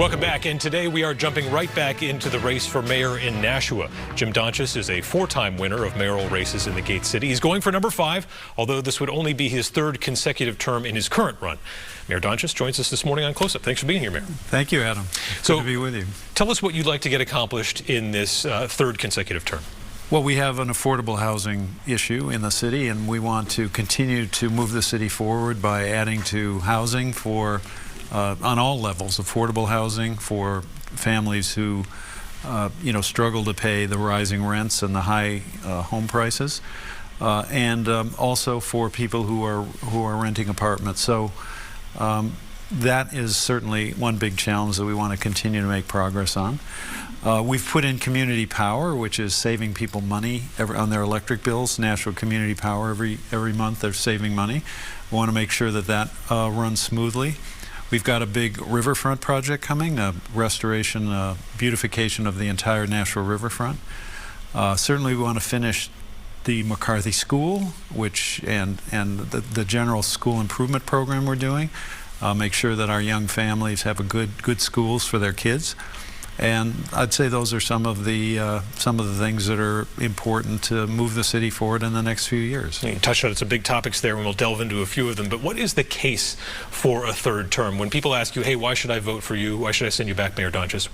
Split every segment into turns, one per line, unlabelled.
Welcome back, and today we are jumping right back into the race for mayor in Nashua. Jim Donches is a four-time winner of mayoral races in the Gate City. He's going for number 5, although this would only be his 3rd consecutive term in his current run. Mayor Donches joins us this morning on Close Up. Thanks for being here, Mayor.
Thank you, Adam. Good to be with you.
Tell us what you'd like to get accomplished in this 3rd consecutive term.
Well, we have an affordable housing issue in the city, and we want to continue to move the city forward by adding to housing for on all levels, affordable housing for families who struggle to pay the rising rents and the high home prices, and also for people who are renting apartments. So that is certainly one big challenge that we want to continue to make progress on. We've put in community power, which is saving people money on their electric bills. Nashua Community Power, every month they're saving money. We want to make sure that that runs smoothly. We've got a big riverfront project coming, a restoration, beautification of the entire Nashua riverfront. Certainly we want to finish the McCarthy School, and the general school improvement program we're doing. Make sure that our young families have good schools for their kids. And I'd say those are some of the things that are important to move the city forward in the next few years.
You touched on some big topics there, and we'll delve into a few of them. But what is the case for a 3rd term? When people ask you, hey, why should I vote for you? Why should I send you back, Mayor Donches?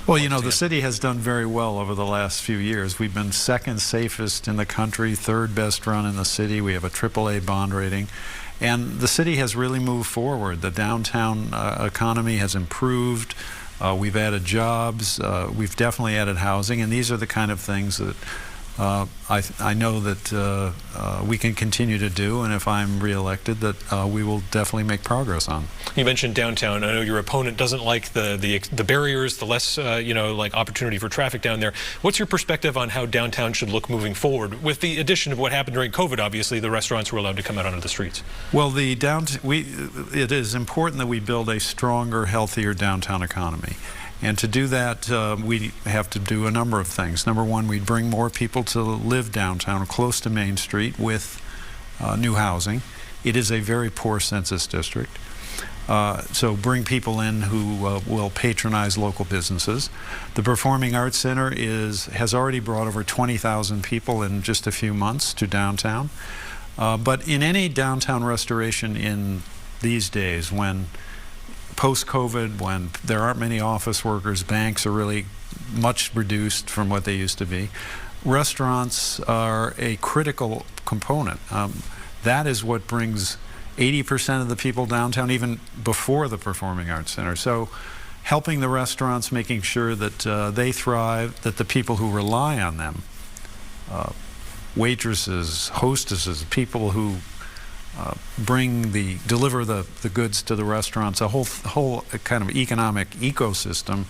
Well, you know, the city has done very well over the last few years. We've been 2nd safest in the country, 3rd best run in the city. We have a AAA bond rating. And the city has really moved forward. The downtown economy has improved. We've added jobs, we've definitely added housing, and these are the kind of things that I know that we can continue to do, and if I'm reelected, that we will definitely make progress on.
You mentioned downtown. I know your opponent doesn't like the barriers, the less like opportunity for traffic down there. What's your perspective on how downtown should look moving forward, with the addition of what happened during COVID? Obviously, the restaurants were allowed to come out onto the streets.
Well, it is important that we build a stronger, healthier downtown economy. And to do that, we have to do a number of things. Number one, we bring more people to live downtown, close to Main Street, with new housing. It is a very poor census district. So bring people in who will patronize local businesses. The Performing Arts Center has already brought over 20,000 people in just a few months to downtown. But in any downtown restoration in these days, when post-COVID, when there aren't many office workers, banks are really much reduced from what they used to be, restaurants are a critical component. That is what brings 80% of the people downtown, even before the Performing Arts Center. So helping the restaurants, making sure that they thrive, that the people who rely on them, waitresses, hostesses, people who deliver the goods to the restaurants, a whole kind of economic ecosystem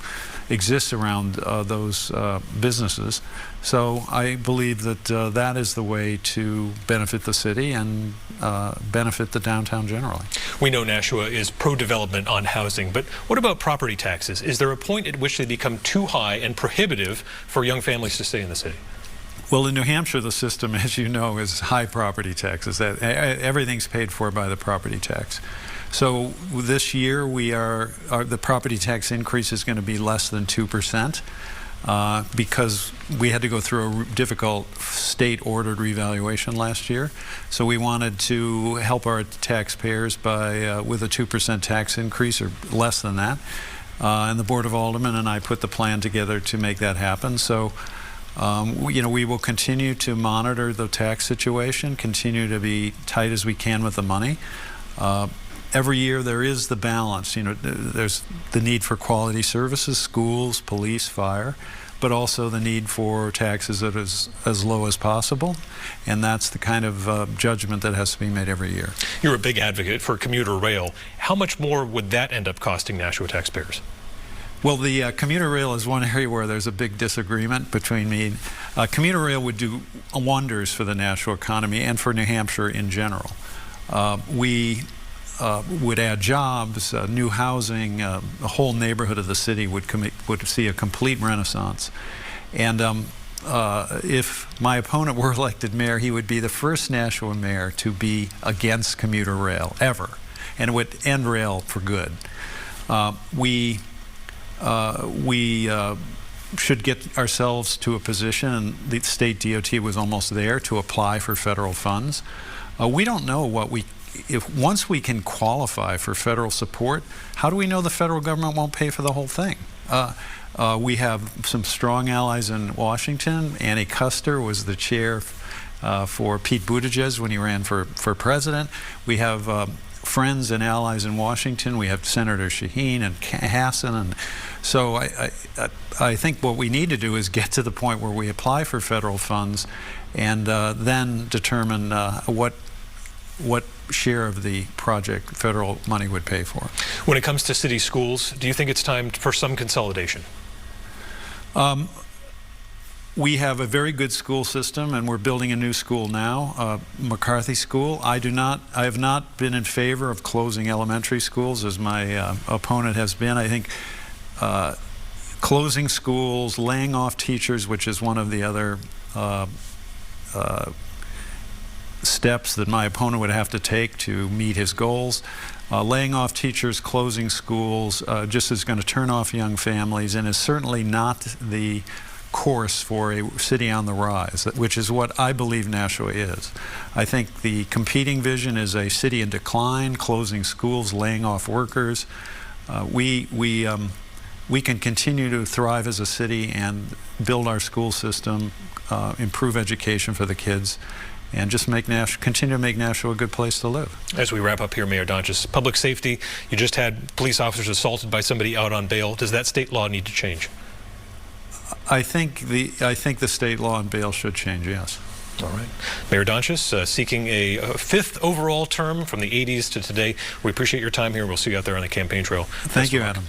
exists around those businesses. So I believe that that is the way to benefit the city and benefit the downtown generally.
We know Nashua is pro-development on housing, but what about property taxes? Is there a point at which they become too high and prohibitive for young families to stay in the city?
Well, in New Hampshire, the system, as you know, is high property taxes. Everything's paid for by the property tax. So this year, the property tax increase is going to be less than 2%, because we had to go through a difficult state-ordered revaluation last year. So we wanted to help our taxpayers with a 2% tax increase, or less than that. And the Board of Aldermen and I put the plan together to make that happen. So we will continue to monitor the tax situation, continue to be tight as we can with the money. Every year there is the balance. There's the need for quality services, schools, police, fire, but also the need for taxes that is as low as possible, and that's the kind of judgment that has to be made every year.
You're a big advocate for commuter rail. How much more would that end up costing Nashua taxpayers?
Well, the commuter rail is one area where there's a big disagreement between me. Commuter rail would do wonders for the Nashua economy and for New Hampshire in general. We would add jobs, new housing, the whole neighborhood of the city would see a complete renaissance. And if my opponent were elected mayor, he would be the first Nashua mayor to be against commuter rail, ever. And it would end rail for good. We we should get ourselves to a position, and the state DOT was almost there, to apply for federal funds. We don't know once we can qualify for federal support, how do we know the federal government won't pay for the whole thing? We have some strong allies in Washington. Annie Kuster was the chair for Pete Buttigieg when he ran for president. We have friends and allies in Washington. We have Senator Shaheen and Hassan, and so I think what we need to do is get to the point where we apply for federal funds, and then determine what share of the project federal money would pay for.
When it comes to city schools, do you think it's time for some consolidation?
We have a very good school system, and we're building a new school now, McCarthy School. I have not been in favor of closing elementary schools, as my opponent has been. I think closing schools, laying off teachers, which is one of the other steps that my opponent would have to take to meet his goals. Laying off teachers, closing schools, just is going to turn off young families, and is certainly not the course for a city on the rise, which is what I believe Nashua is. I think the competing vision is a city in decline, closing schools, laying off workers. We can continue to thrive as a city and build our school system, improve education for the kids, and just continue to make Nashua a good place to live.
As we wrap up here, Mayor Donches, public safety, you just had police officers assaulted by somebody out on bail. Does that state law need to change?
I think the state law on bail should change, yes.
All right. Mayor Donches, seeking a fifth overall term from the 80s to today. We appreciate your time here. We'll see you out there on the campaign trail.
Thank you, Adam.